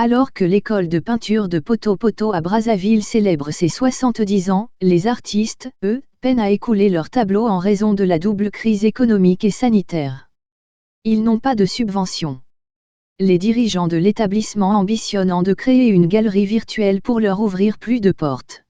Alors que l'école de peinture de Poto Poto à Brazzaville célèbre ses 70 ans, les artistes, eux, peinent à écouler leurs tableaux en raison de la double crise économique et sanitaire. Ils n'ont pas de subvention. Les dirigeants de l'établissement ambitionnent de créer une galerie virtuelle pour leur ouvrir plus de portes.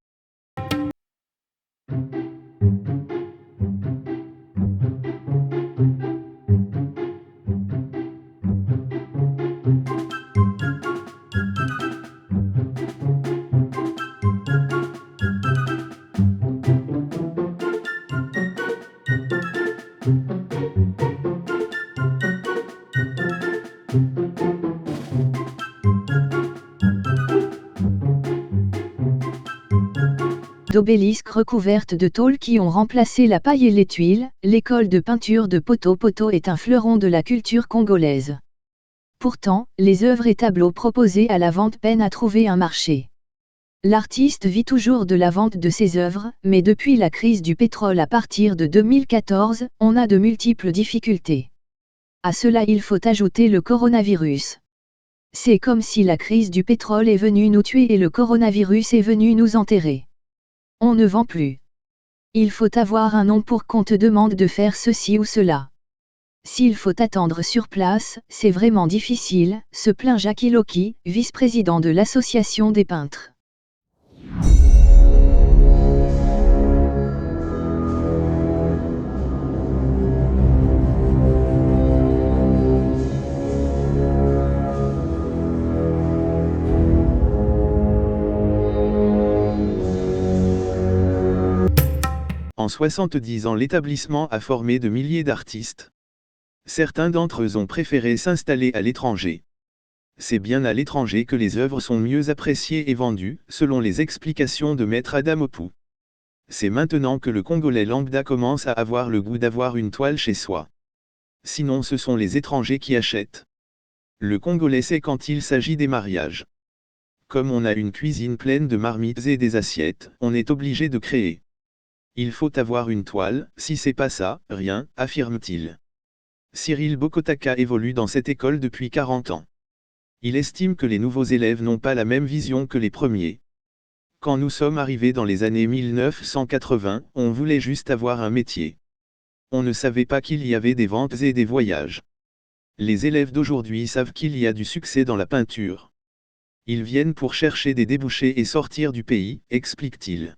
D'obélisques recouvertes de tôles qui ont remplacé la paille et les tuiles, l'école de peinture de Poto Poto est un fleuron de la culture congolaise. Pourtant, les œuvres et tableaux proposés à la vente peinent à trouver un marché. L'artiste vit toujours de la vente de ses œuvres, mais depuis la crise du pétrole à partir de 2014, on a de multiples difficultés. À cela il faut ajouter le coronavirus. C'est comme si la crise du pétrole est venue nous tuer et le coronavirus est venu nous enterrer. On ne vend plus. Il faut avoir un nom pour qu'on te demande de faire ceci ou cela. S'il faut attendre sur place, c'est vraiment difficile, se plaint Jacques Iloki, vice-président de l'association des peintres. En 70 ans, l'établissement a formé de milliers d'artistes. Certains d'entre eux ont préféré s'installer à l'étranger. C'est bien à l'étranger que les œuvres sont mieux appréciées et vendues, selon les explications de Maître Adam Opou. C'est maintenant que le Congolais lambda commence à avoir le goût d'avoir une toile chez soi. Sinon ce sont les étrangers qui achètent. Le Congolais sait quand il s'agit des mariages. Comme on a une cuisine pleine de marmites et des assiettes, on est obligé de créer. Il faut avoir une toile, si c'est pas ça, rien, affirme-t-il. Cyril Bokotaka évolue dans cette école depuis 40 ans. Il estime que les nouveaux élèves n'ont pas la même vision que les premiers. Quand nous sommes arrivés dans les années 1980, on voulait juste avoir un métier. On ne savait pas qu'il y avait des ventes et des voyages. Les élèves d'aujourd'hui savent qu'il y a du succès dans la peinture. Ils viennent pour chercher des débouchés et sortir du pays, explique-t-il.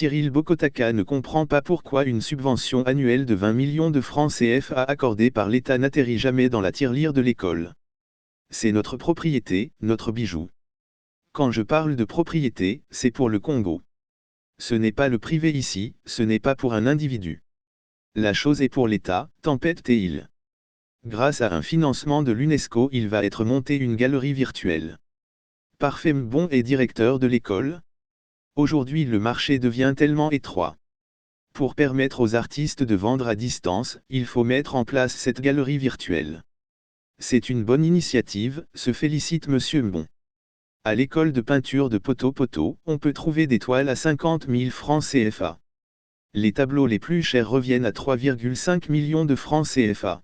Cyril Bokotaka ne comprend pas pourquoi une subvention annuelle de 20 millions de francs CFA accordée par l'État n'atterrit jamais dans la tirelire de l'école. C'est notre propriété, notre bijou. Quand je parle de propriété, c'est pour le Congo. Ce n'est pas le privé ici, ce n'est pas pour un individu. La chose est pour l'État, tempête-t-il. Grâce à un financement de l'UNESCO, il va être monté une galerie virtuelle. Parfait Mbon est directeur de l'école. Aujourd'hui le marché devient tellement étroit. Pour permettre aux artistes de vendre à distance, il faut mettre en place cette galerie virtuelle. C'est une bonne initiative, se félicite Monsieur Mbon. À l'école de peinture de Poto Poto, on peut trouver des toiles à 50 000 francs CFA. Les tableaux les plus chers reviennent à 3,5 millions de francs CFA.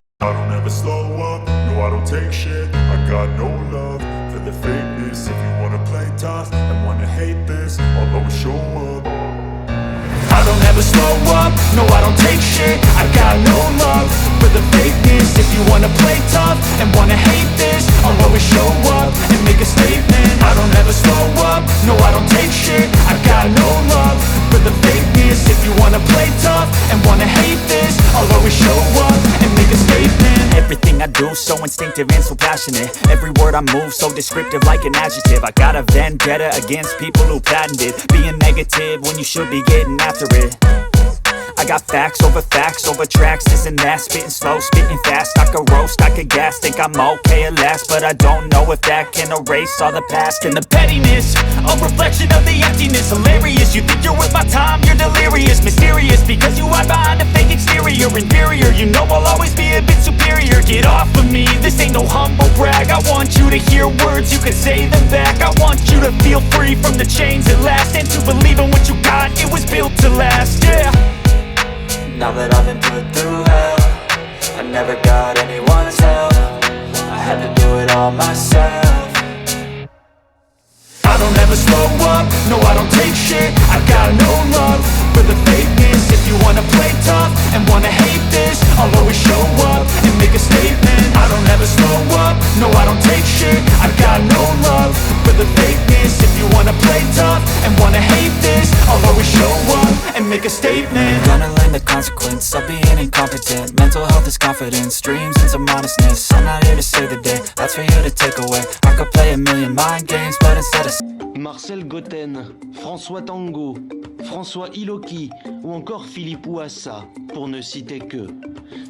The fakeness, if you wanna play tough and wanna hate this, I'll always show up. I don't ever slow up, no I don't take shit. I got no love for the fakeness. If you wanna play tough and wanna hate this, I'll always show up and make a statement. I don't ever slow up, no I don't take shit. I got no love for the fakeness. If you wanna play tough and wanna hate this, I'll always show up and make a statement. Everything I do, so instinctive and so passionate. Every word I move, so descriptive like an adjective. I got a vendetta against people who patented being negative when you should be getting after it. I got facts over tracks, this and that. Spitting slow, spitting fast, I could roast, I could gas. Think I'm okay at last, but I don't know if that can erase all the past. And the pettiness, a reflection of the emptiness. Hilarious, you think you're worth my time, you're delirious. Mysterious, because you hide behind a fake exterior. Inferior, you know I'll always be a bit superior. Get off of me, this ain't no humble brag. I want you to hear words, you can say them back. I want you to feel free from the chains at last, and to believe in what you got, it was built to last, yeah. Now that I've been put through hell, I never got anyone's help. I had to do it all myself. I don't ever slow up, no I don't take shit. I got no love for the fakeness. If you wanna play tough and wanna hate this, I'll always show up and make a statement. I don't ever slow up, no I don't take shit. I got no love for the fakeness. If you wanna play tough and wanna hate this, I'll always show up and make a statement. Gonna learn the consequence of being incompetent. Mental health is confidence, dreams into modestness. I'm not here to save the day, that's for you to take away. I could play a million mind games, but instead of Marcel Goten, François Tango, François Iloki ou encore Philippe Ouassa, pour ne citer que.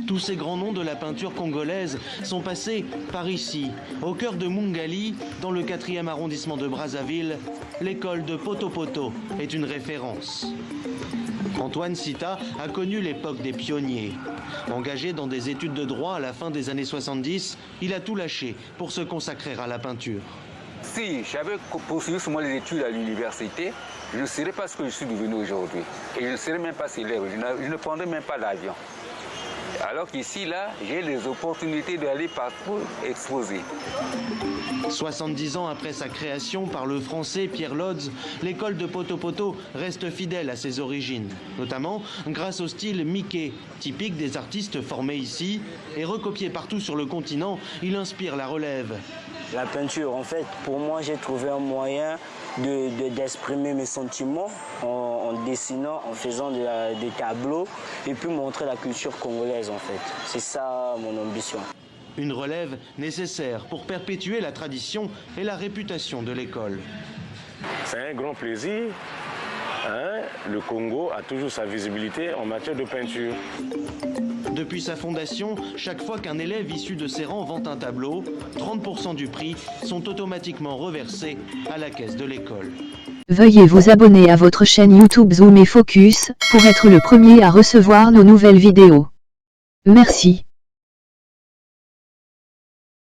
Tous ces grands noms de la peinture congolaise sont passés par ici, au cœur de Mungali, dans le 4e arrondissement de Brazzaville. L'école de Poto Poto est une référence. Antoine Sita a connu l'époque des pionniers. Engagé dans des études de droit à la fin des années 70, il a tout lâché pour se consacrer à la peinture. Si j'avais poursuivi seulement les études à l'université, je ne serais pas ce que je suis devenu aujourd'hui. Et je ne serais même pas célèbre, je ne prendrais même pas l'avion. Alors qu'ici, là, j'ai les opportunités d'aller partout exposer. 70 ans après sa création par le français Pierre Lodz, l'école de Poto Poto reste fidèle à ses origines, notamment grâce au style Mickey, typique des artistes formés ici, et recopié partout sur le continent, il inspire la relève. La peinture, en fait, pour moi, j'ai trouvé un moyen d'exprimer mes sentiments en dessinant, en faisant des tableaux et puis montrer la culture congolaise, en fait. C'est ça mon ambition. Une relève nécessaire pour perpétuer la tradition et la réputation de l'école. C'est un grand plaisir. Le Congo a toujours sa visibilité en matière de peinture. Depuis sa fondation, chaque fois qu'un élève issu de ses rangs vend un tableau, 30% du prix sont automatiquement reversés à la caisse de l'école. Veuillez vous abonner à votre chaîne YouTube Zoom et Focus, pour être le premier à recevoir nos nouvelles vidéos. Merci.